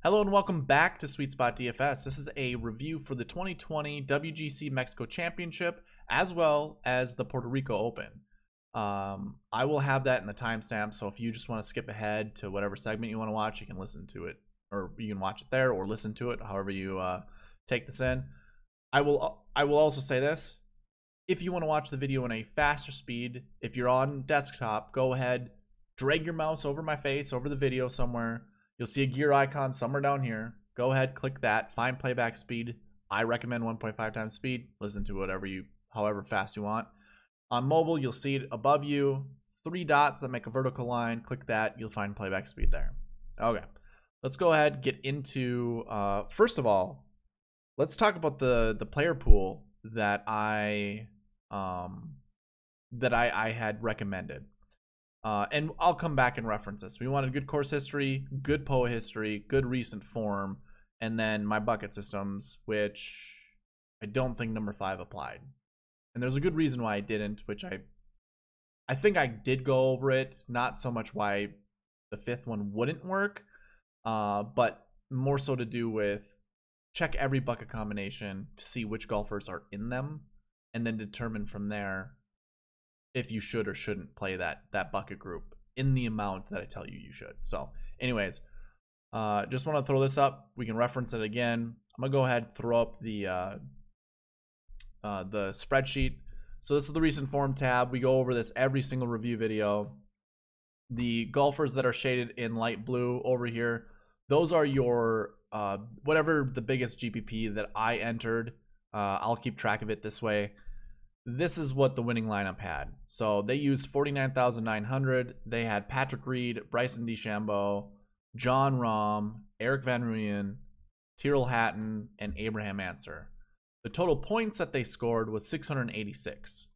Hello and welcome back to SweetSpotDFS. This is a review for the 2020 WGC Mexico Championship as well as the Puerto Rico Open. I will have that in the timestamp, so if you just want to skip ahead to whatever segment you want to watch, you can listen to it, or you can watch it there or listen to it, however you take this in. I will also say this: if you want to watch the video in a faster speed, if you're on desktop, go ahead, drag your mouse over my face, over the video somewhere. You'll see a gear icon somewhere down here. Go ahead, click that, find playback speed. I recommend 1.5 times speed. Listen to however fast you want. On mobile, you'll see it above you, 3 dots that make a vertical line. Click that, you'll find playback speed there. Okay, let's go ahead, get into, first of all, let's talk about the player pool that I had recommended. And I'll come back and reference this. We wanted good course history, good POA history, good recent form, and then my bucket systems, which I don't think number 5 applied. And there's a good reason why I didn't, which I think I did go over it, not so much why the 5th one wouldn't work, but more so to do with check every bucket combination to see which golfers are in them, and then determine from there if you should or shouldn't play that bucket group in the amount that I tell you you should. So anyways, just want to throw this up. We can reference it again. I'm gonna go ahead and throw up the spreadsheet. So this is the recent form tab. We go over this every single review video. The golfers that are shaded in light blue over here, those are your whatever the biggest GPP that I entered. I'll keep track of it this way. This is what the winning lineup had. So they used 49,900. They had Patrick Reed, Bryson DeChambeau, Jon Rahm, Erik van Rooyen, Tyrrell Hatton, and Abraham Ancer. The total points that they scored was 686.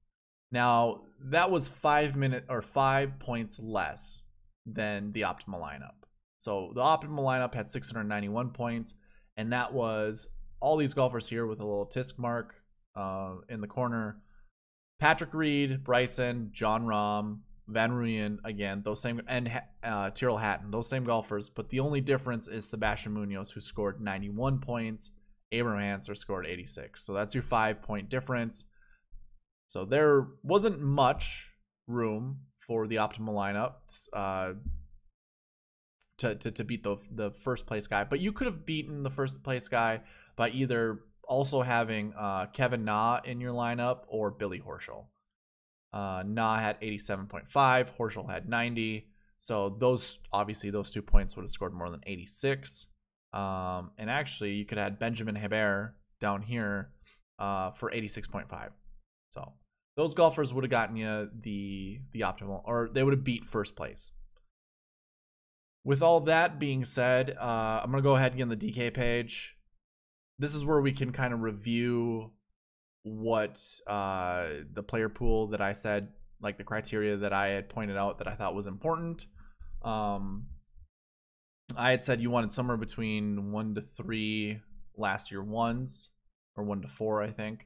Now, that was 5 points less than the optimal lineup. So the optimal lineup had 691 points, and that was all these golfers here with a little tisk mark in the corner. Patrick Reed, Bryson, Jon Rahm, Van Rooyen, again, those same, and Tyrrell Hatton, those same golfers, but the only difference is Sebastian Munoz, who scored 91 points. Abraham Ancer scored 86. So that's your 5-point difference. So there wasn't much room for the optimal lineup to beat the first place guy, but you could have beaten the first place guy by either also having Kevin Na in your lineup or Billy Horschel. Na had 87.5, Horschel had 90. So those 2 points would have scored more than 86. And actually, you could have had Benjamin Hebert down here for 86.5. So those golfers would have gotten you the optimal, or they would have beat first place. With all that being said, I'm going to go ahead and get on the DK page. This is where we can kind of review what the player pool that I said, like the criteria that I had pointed out that I thought was important. I had said you wanted somewhere between 1 to 3 last year ones, or 1 to 4, I think.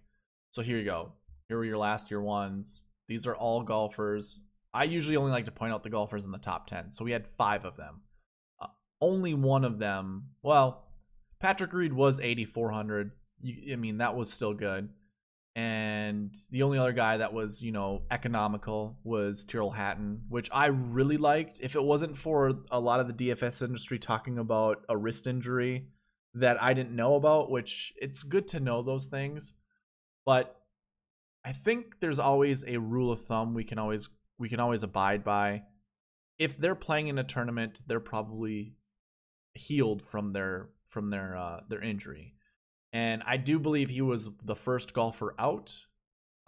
So here you go. Here were your last year ones. These are all golfers. I usually only like to point out the golfers in the top 10. So we had 5 of them. Only one of them, well, Patrick Reed was 8,400. I mean, that was still good. And the only other guy that was, economical was Tyrrell Hatton, which I really liked. If it wasn't for a lot of the DFS industry talking about a wrist injury that I didn't know about, which it's good to know those things. But I think there's always a rule of thumb we can always abide by. If they're playing in a tournament, they're probably healed from their injury. And I do believe he was the first golfer out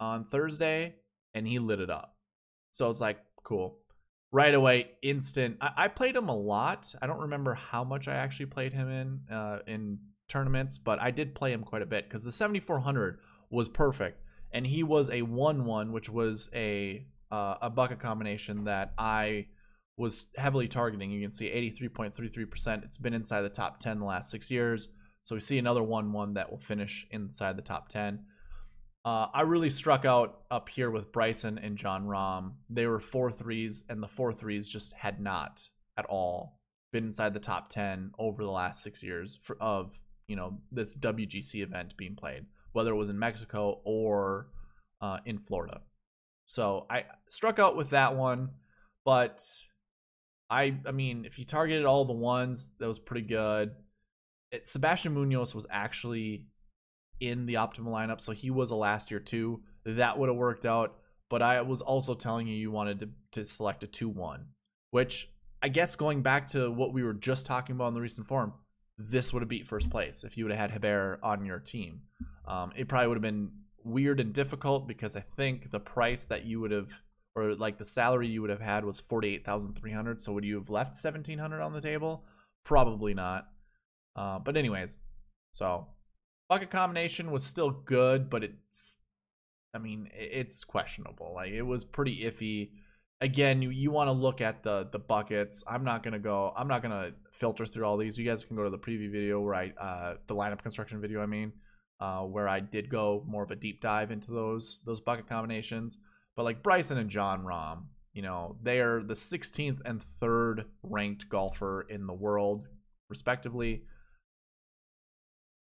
on Thursday, and he lit it up. So it's like, cool. Right away, instant. I played him a lot. I don't remember how much I actually played him in tournaments, but I did play him quite a bit because the 7,400 was perfect. And he was a 1-1, which was a bucket combination that I was heavily targeting. You can see 83.33%. It's been inside the top 10 the last 6 years. So we see another 1-1 that will finish inside the top 10. I really struck out up here with Bryson and Jon Rahm. They were 4-3s, and the 4-3s just had not at all been inside the top 10 over the last 6 years of, you know, this WGC event being played, whether it was in Mexico or in Florida. So I struck out with that one, but I mean, if you targeted all the ones, that was pretty good. Sebastian Munoz was actually in the optimal lineup, so he was a last year too. That would have worked out, but I was also telling you wanted to select a 2-1, which I guess going back to what we were just talking about in the recent form, this would have beat first place if you would have had Heber on your team. It probably would have been weird and difficult because I think the price that you would have, or like the salary you would have had, was 48,300. So would you have left 1,700 on the table? Probably not. But anyways, so bucket combination was still good, but it's questionable. Like, it was pretty iffy. Again, you want to look at the buckets. I'm not gonna filter through all these. You guys can go to the preview video where the lineup construction video, where I did go more of a deep dive into those bucket combinations. But like Bryson and Jon Rahm, you know, they are the 16th and 3rd ranked golfer in the world, respectively.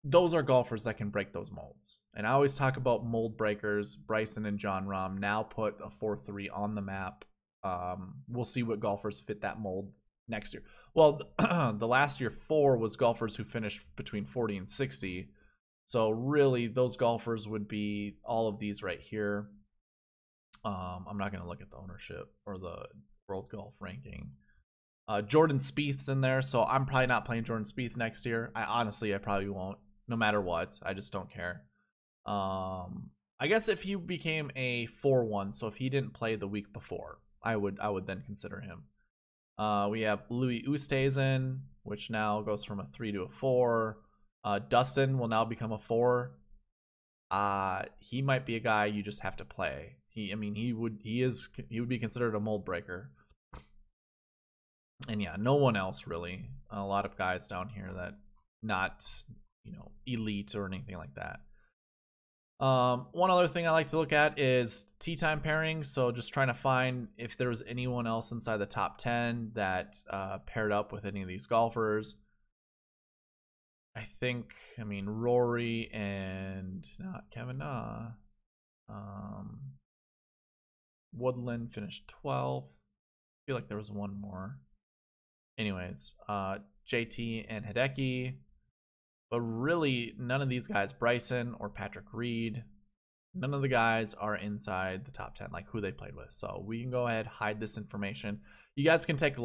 Those are golfers that can break those molds. And I always talk about mold breakers. Bryson and Jon Rahm now put a 4-3 on the map. We'll see what golfers fit that mold next year. Well, the last year 4 was golfers who finished between 40 and 60. So really, those golfers would be all of these right here. I'm not going to look at the ownership or the World Golf Ranking. Jordan Spieth's in there, so I'm probably not playing Jordan Spieth next year. I probably won't, no matter what. I just don't care. I guess if he became a 4-1, so if he didn't play the week before, I would then consider him. We have Louis Oosthuizen, which now goes from a 3 to a 4. Dustin will now become a 4. He might be a guy you just have to play. He would be considered a mold breaker. And yeah, no one else really. A lot of guys down here that not, you know, elite or anything like that. One other thing I like to look at is tee time pairings. So just trying to find if there was anyone else inside the top 10 that paired up with any of these golfers. Rory and not Kevin Na. Woodland finished 12th. I feel like there was one more. Anyways, JT and Hideki. But really, none of these guys, Bryson or Patrick Reed, none of the guys are inside the top 10, like who they played with. So we can go ahead, hide this information. You guys can take a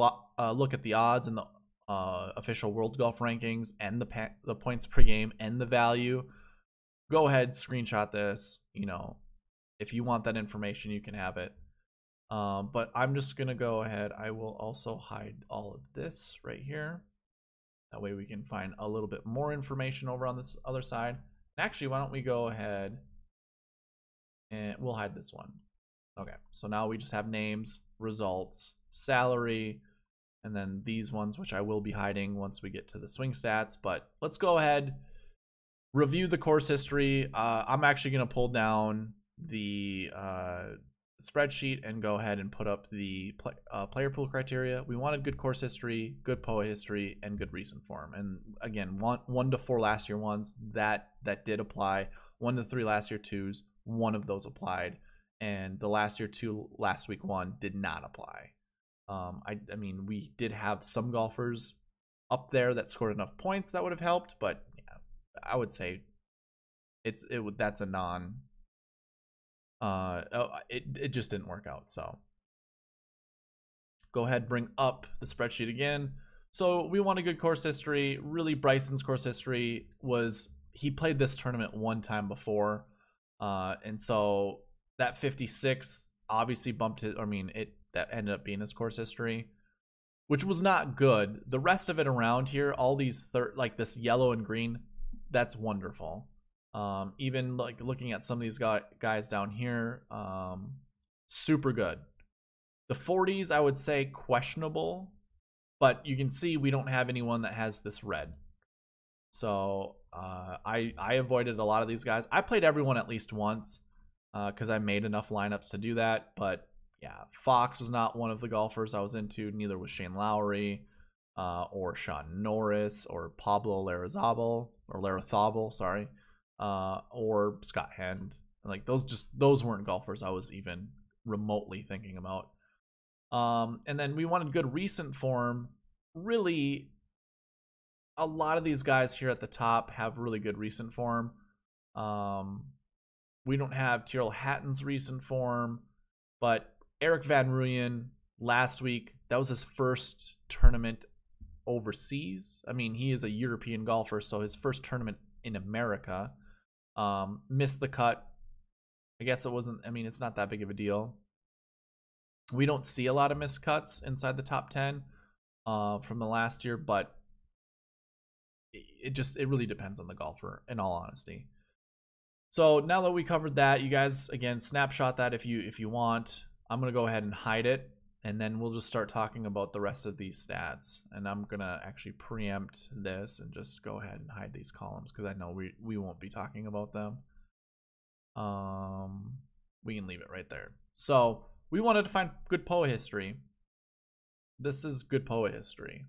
look at the odds and the official World Golf Rankings and the points per game and the value. Go ahead, screenshot this. You know, if you want that information, you can have it. But I'm just going to go ahead. I will also hide all of this right here. That way we can find a little bit more information over on this other side. And actually, why don't we go ahead and we'll hide this one. Okay, so now we just have names, results, salary, and then these ones, which I will be hiding once we get to the swing stats. But let's go ahead, review the course history. I'm actually going to pull down the spreadsheet and go ahead and put up the player pool criteria. We wanted good course history, good POA history, and good recent form. And again, 1 to 4 last year ones that did apply. 1 to 3 last year 2s, one of those applied, and the last year 2 last week 1 did not apply. I mean, we did have some golfers up there that scored enough points that would have helped, but yeah, I would say that's a non. It just didn't work out. So go ahead, bring up the spreadsheet again. So we want a good course history. Really, Bryson's course history was he played this tournament one time before, and so that 56 obviously bumped it. That ended up being his course history, which was not good. The rest of it around here, all these like this yellow and green, that's wonderful. Even like looking at some of these guys down here, super good. The 40s, I would say questionable, but you can see we don't have anyone that has this red. So I avoided a lot of these guys. I played everyone at least once because I made enough lineups to do that. But yeah, Fox was not one of the golfers I was into. Neither was Shane Lowry. or Sean Norris, or Pablo Larrazabal, sorry, or Scott Hand. Like those weren't golfers I was even remotely thinking about. And then we wanted good recent form. Really, a lot of these guys here at the top have really good recent form. We don't have Tyrrell Hatton's recent form, but Eric Van Rooyen last week, that was his first tournament overseas. I mean, he is a European golfer, so his first tournament in America. Missed the cut. I guess it wasn't, I mean, it's not that big of a deal. We don't see a lot of missed cuts inside the top 10 from the last year, but it really depends on the golfer, in all honesty. So now that we covered that, you guys, again, snapshot that if you want. I'm going to go ahead and hide it, and then we'll just start talking about the rest of these stats. And I'm going to actually preempt this and just go ahead and hide these columns because I know we won't be talking about them. We can leave it right there. So we wanted to find good POA history. This is good POA history.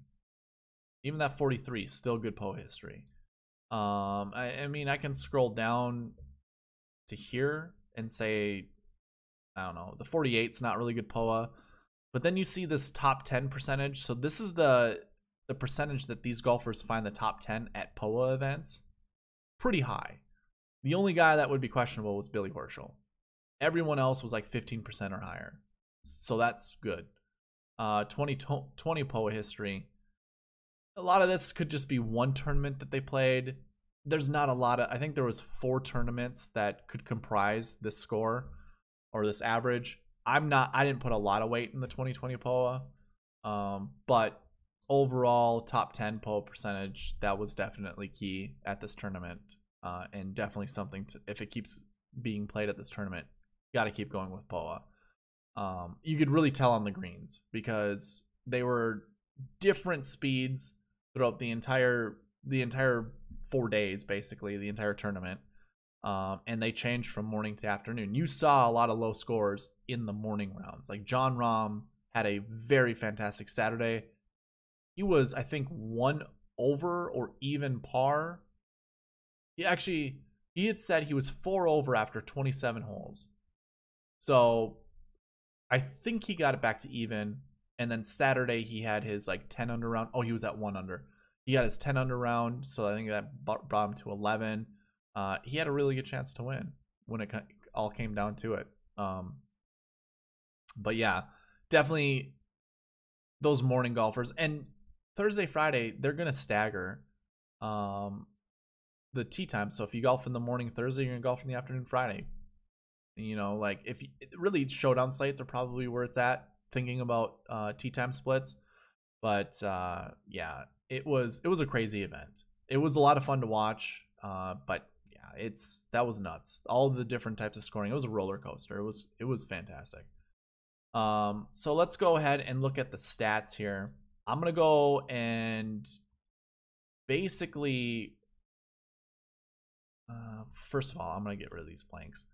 Even that 43 is still good POA history. I mean, I can scroll down to here and say, I don't know, the 48's not really good POA. But then you see this top 10 percentage. So this is the percentage that these golfers find the top 10 at POA events. Pretty high. The only guy that would be questionable was Billy Horschel. Everyone else was like 15% or higher. So that's good. 20 POA history. A lot of this could just be one tournament that they played. There's not a lot of, I think there was 4 tournaments that could comprise this score or this average. I didn't put a lot of weight in the 2020 POA. But overall, top 10 POA percentage, that was definitely key at this tournament. And definitely something to, if it keeps being played at this tournament, you got to keep going with POA. You could really tell on the greens because they were different speeds throughout the entire 4 days, basically the entire tournament. And they changed from morning to afternoon. You saw a lot of low scores in the morning rounds. Like John Rahm had a very fantastic Saturday. He was, I think, 1 over or even par. He had said he was 4 over after 27 holes. So I think he got it back to even. And then Saturday he had his like 10 under round. Oh, he was at 1 under. He had his 10 under round, so I think that brought him to 11. He had a really good chance to win when it all came down to it. But yeah, definitely those morning golfers. And Thursday, Friday, they're going to stagger the tee time. So if you golf in the morning Thursday, you're going to golf in the afternoon Friday. You know, like if really showdown sites are probably where it's at, thinking about tee time splits. But yeah, it was a crazy event. It was a lot of fun to watch. But yeah, that was nuts. All the different types of scoring. It was a roller coaster. It was fantastic. So let's go ahead and look at the stats here. I'm gonna go and basically, first of all, I'm gonna get rid of these blanks.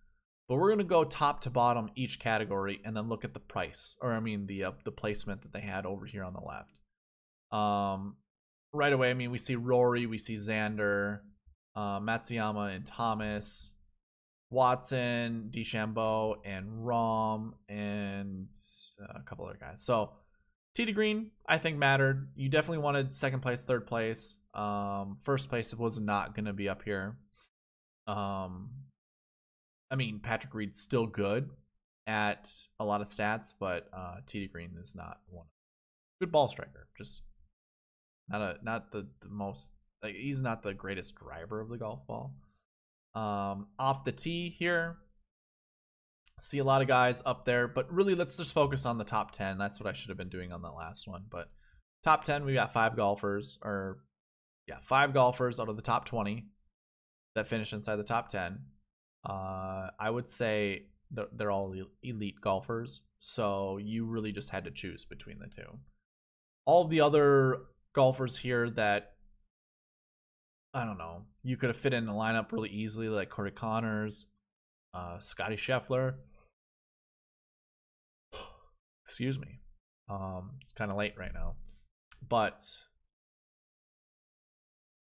But we're going to go top to bottom each category and then look at the price, or I mean the placement that they had over here on the left. Right away, I mean, we see Rory, we see Xander, Matsuyama and Thomas, Watson, DeChambeau, and Rahm, and a couple other guys. So tee to green, I think mattered. You definitely wanted second place, third place. First place was not going to be up here. I mean, Patrick Reed's still good at a lot of stats, but tee to green is not one. Good ball striker, just not the most. Like, he's not the greatest driver of the golf ball. Off the tee here, see a lot of guys up there, but really let's just focus on the top 10. That's what I should have been doing on the last one. But top 10, we got 5 golfers, 5 golfers out of the top 20 that finished inside the top 10. I would say they're all elite golfers, so you really just had to choose between the two. All of the other golfers here that, I don't know, you could have fit in the lineup really easily, like Corey Connors, Scotty Scheffler. Excuse me. It's kind of late right now. But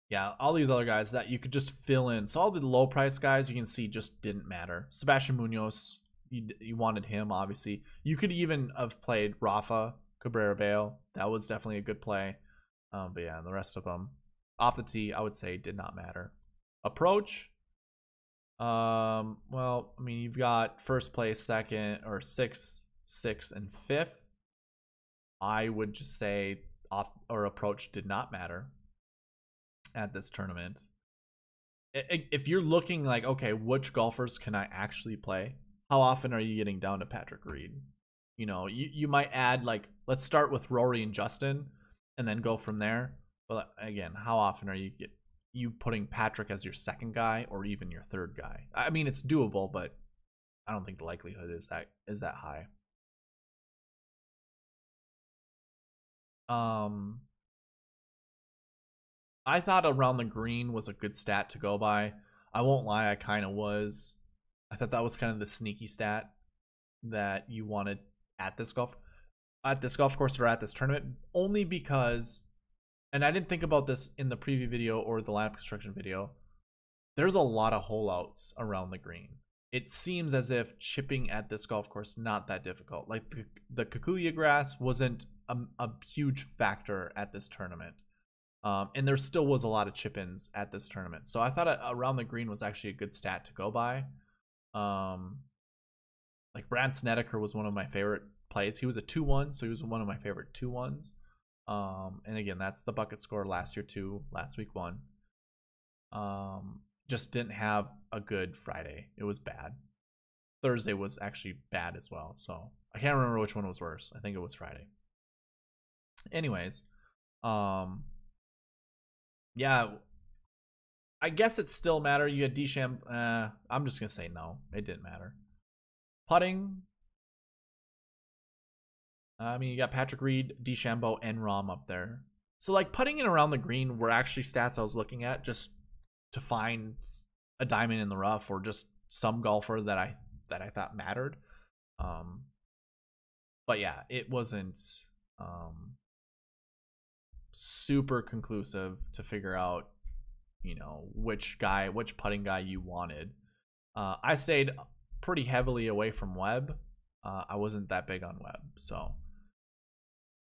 yeah, all these other guys that you could just fill in. So all the low price guys you can see just didn't matter. Sebastian Munoz, you wanted him, obviously. You could even have played Rafa Cabrera Bale. That was definitely a good play. But yeah, the rest of them off the tee, I would say did not matter. Approach. Well, I mean, you've got first place, second, or sixth, and fifth. I would just say off or approach did not matter at this tournament. If you're looking like, okay, which golfers can I actually play? How often are you getting down to Patrick Reed? You know, you might add, like, let's start with Rory and Justin and then go from there. But again, how often are you putting Patrick as your second guy or even your third guy? I mean, it's doable, but I don't think the likelihood is that high. I thought around the green was a good stat to go by. I won't lie, I kind of was. I thought that was kind of the sneaky stat that you wanted at this golf course or at this tournament, only because, and I didn't think about this in the preview video or the lineup construction video, there's a lot of hole outs around the green. It seems as if chipping at this golf course not that difficult. Like the Kikuyu grass wasn't a huge factor at this tournament. And there still was a lot of chip-ins at this tournament. So I thought around the green was actually a good stat to go by. Like Brad Snedeker was one of my favorite plays. He was a 2-1, so he was one of my favorite 2-1s. And again, that's the bucket score last year too, last week 1. Just didn't have a good Friday. It was bad. Thursday was actually bad as well. So I can't remember which one was worse. I think it was Friday. Anyways, yeah, I guess it still mattered. You had DeChambeau. I'm just gonna say no. It didn't matter. Putting. I mean, you got Patrick Reed, DeChambeau, and Rahm up there. So like putting in around the green were actually stats I was looking at just to find a diamond in the rough or just some golfer that I thought mattered. But yeah, it wasn't super conclusive to figure out, you know, which putting guy you wanted. I stayed pretty heavily away from Webb. I wasn't that big on Webb, so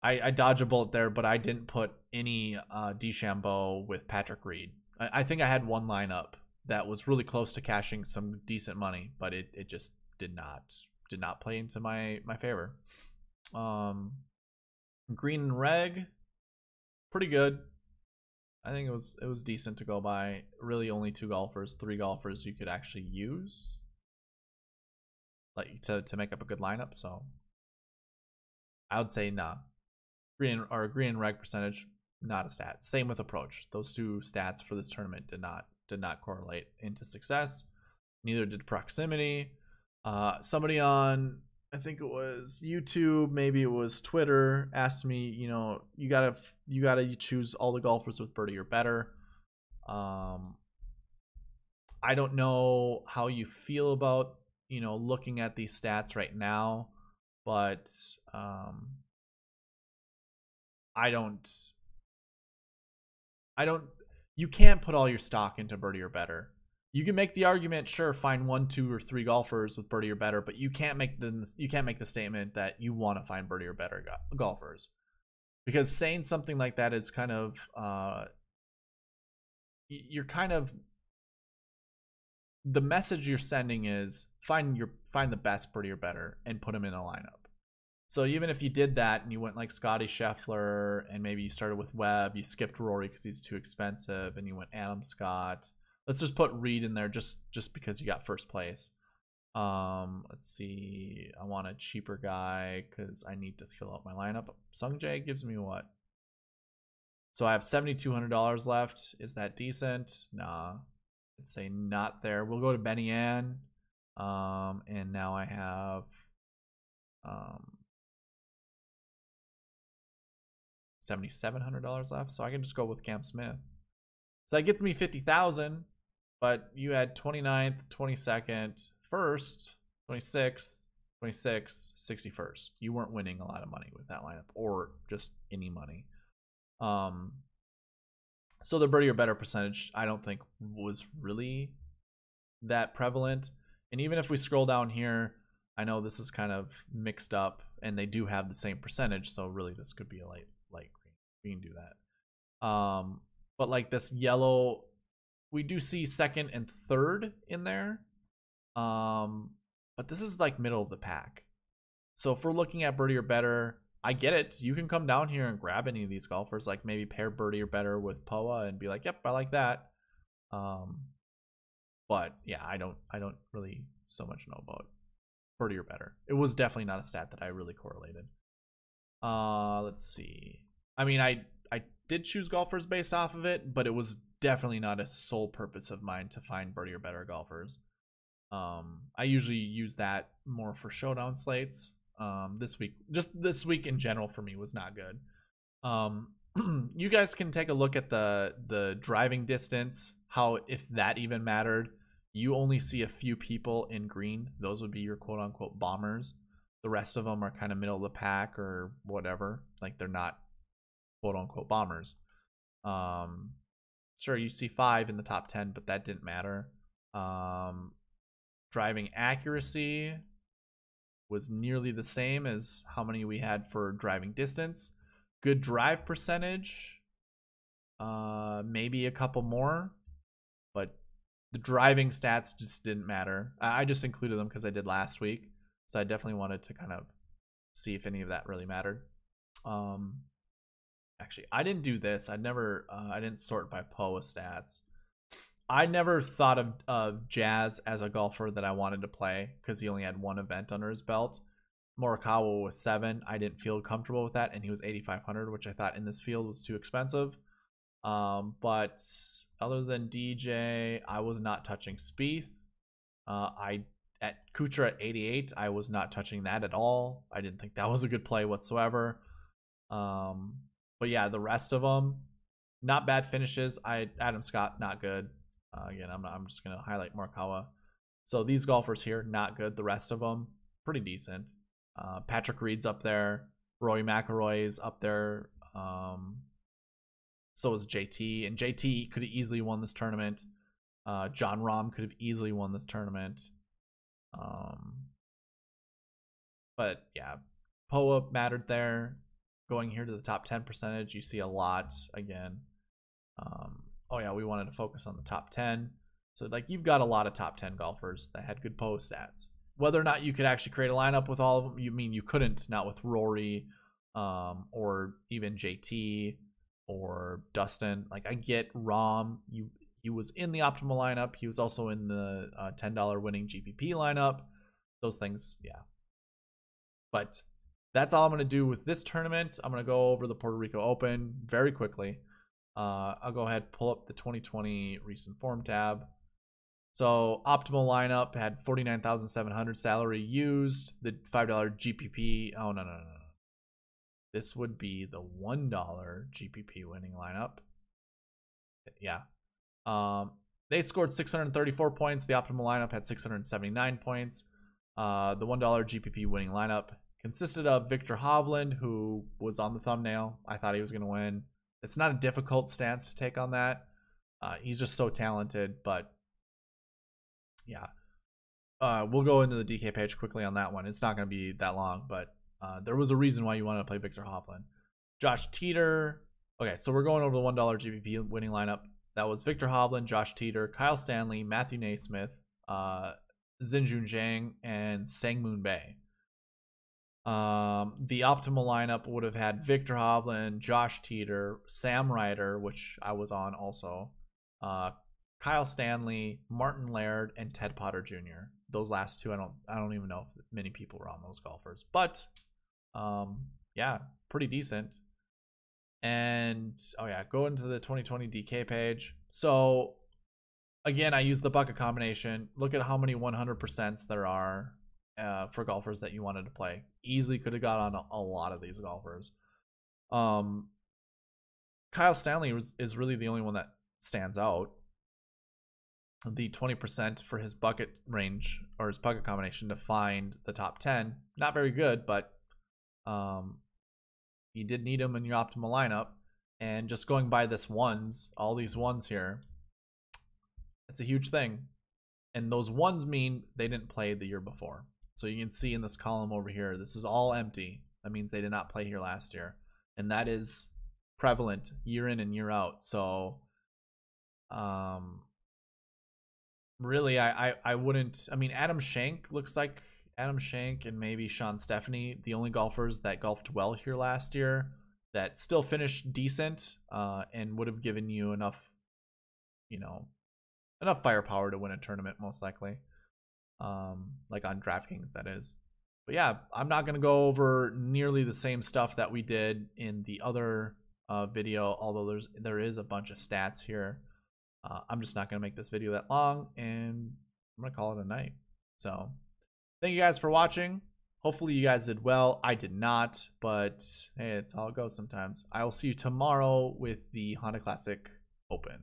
I dodged a bullet there, but I didn't put any DeChambeau with Patrick Reed. I think I had one lineup that was really close to cashing some decent money, but it just did not play into my favor. Green and reg, pretty good. I think it was decent to go by. Really only 3 golfers you could actually use like to make up a good lineup, so I would say nah. Green and reg percentage, not a stat. Same with approach. Those 2 stats for this tournament did not correlate into success. Neither did proximity. Somebody on, I think it was YouTube, maybe it was Twitter, asked me, you know, you gotta choose all the golfers with birdie or better. I don't know how you feel about, you know, looking at these stats right now, but I don't. You can't put all your stock into birdie or better. You can make the argument, sure, find 1, 2, or 3 golfers with birdie or better, but you can't make the statement that you want to find birdie or better golfers, because saying something like that is kind of the message you're sending is find the best birdie or better and put them in a lineup. So even if you did that and you went like Scotty Scheffler and maybe you started with Webb, you skipped Rory because he's too expensive, and you went Adam Scott. Let's just put Reed in there just because you got first place. Let's see. I want a cheaper guy because I need to fill out my lineup. Sungjae gives me what? So I have $7,200 left. Is that decent? Nah. I'd say not there. We'll go to Benny Ann. And now I have $7,700 left, so I can just go with Cam Smith. So that gets me 50,000, but you had 29th, 22nd, 1st, 26th, 61st. You weren't winning a lot of money with that lineup, or just any money. So the birdie or better percentage, I don't think was really that prevalent. And even if we scroll down here, I know this is kind of mixed up, and they do have the same percentage, so really this could be a light green. We can do that. But like this yellow, we do see second and third in there. But this is like middle of the pack. So if we're looking at birdie or better, I get it. You can come down here and grab any of these golfers, like maybe pair birdie or better with POA and be like, yep, I like that. But yeah, I don't really so much know about birdie or better. It was definitely not a stat that I really correlated. Let's see. I mean, I did choose golfers based off of it, but it was definitely not a sole purpose of mine to find birdie or better golfers. I usually use that more for showdown slates. This week in general for me was not good. You guys can take a look at the driving distance, how if that even mattered. You only see a few people in green. Those would be your quote unquote bombers. The rest of them are kind of middle of the pack or whatever. Like they're not quote unquote bombers. Sure, you see 5 in the top 10, but that didn't matter. Driving accuracy was nearly the same as how many we had for driving distance. Good drive percentage, maybe a couple more, but the driving stats just didn't matter. I just included them because I did last week, so I definitely wanted to kind of see if any of that really mattered. Actually, I didn't do this. I didn't sort by POA stats. I never thought of Jazz as a golfer that I wanted to play because he only had one event under his belt. Morikawa with 7. I didn't feel comfortable with that, and he was 8,500, which I thought in this field was too expensive. But other than DJ, I was not touching Spieth. At Kuchar at 88, I was not touching that at all. I didn't think that was a good play whatsoever. But yeah, the rest of them, not bad finishes. Adam Scott, not good. Again, I'm just gonna highlight Morikawa. So these golfers here, not good. The rest of them, pretty decent. Patrick Reed's up there. Rory McIlroy's up there. So is JT, and JT could have easily won this tournament. John Rahm could have easily won this tournament. But yeah, POA mattered there. Going here to the top 10 percentage, you see a lot again. Oh yeah, we wanted to focus on the top 10. So like you've got a lot of top 10 golfers that had good POA stats. Whether or not you could actually create a lineup with all of them, you couldn't, not with Rory, or even JT or Dustin. Like I get Rahm, he was in the optimal lineup. He was also in the $10 winning GPP lineup. Those things, yeah. But that's all I'm going to do with this tournament. I'm going to go over the Puerto Rico Open very quickly. I'll go ahead and pull up the 2020 recent form tab. So optimal lineup had 49,700 salary used. The $5 GPP. Oh, no. This would be the $1 GPP winning lineup. Yeah. They scored 634 points. The optimal lineup had 679 points. The $1 GPP winning lineup consisted of Victor Hovland, who was on the thumbnail. I thought he was going to win. It's not a difficult stance to take on that. He's just so talented, but yeah. We'll go into the DK page quickly on that one. It's not going to be that long, but there was a reason why you wanted to play Victor Hovland. Josh Teeter. Okay, so we're going over the $1 GPP winning lineup. That was Victor Hovland, Josh Teeter, Kyle Stanley, Matthew Naismith, Xinjun Zhang, and Sangmoon Bae. The optimal lineup would have had Victor Hovland, Josh Teeter, Sam Ryder, which I was on also, Kyle Stanley, Martin Laird, and Ted Potter Jr. Those last two, I don't even know if many people were on those golfers, but yeah, pretty decent. And oh yeah, go into the 2020 DK page. So again, I use the bucket combination. Look at how many 100% there are for golfers that you wanted to play. Easily could have got on a lot of these golfers. Kyle Stanley is really the only one that stands out. The 20% for his bucket range or his bucket combination to find the top 10. Not very good, but you did need him in your optimal lineup. And just going by this ones, all these ones here, it's a huge thing. And those ones mean they didn't play the year before. So you can see in this column over here, this is all empty. That means they did not play here last year. And that is prevalent year in and year out. So really, I wouldn't. I mean, Adam Schenk looks like Adam Schenk and maybe Sean Stephanie, the only golfers that golfed well here last year that still finished decent and would have given you enough, enough firepower to win a tournament, most likely. Like on DraftKings, that is. But yeah, I'm not gonna go over nearly the same stuff that we did in the other video, although there is a bunch of stats here. I'm just not gonna make this video that long, and I'm gonna call it a night. So thank you guys for watching. Hopefully you guys did well. I did not, but hey, it's how it goes sometimes. I will see you tomorrow with the Honda Classic Open.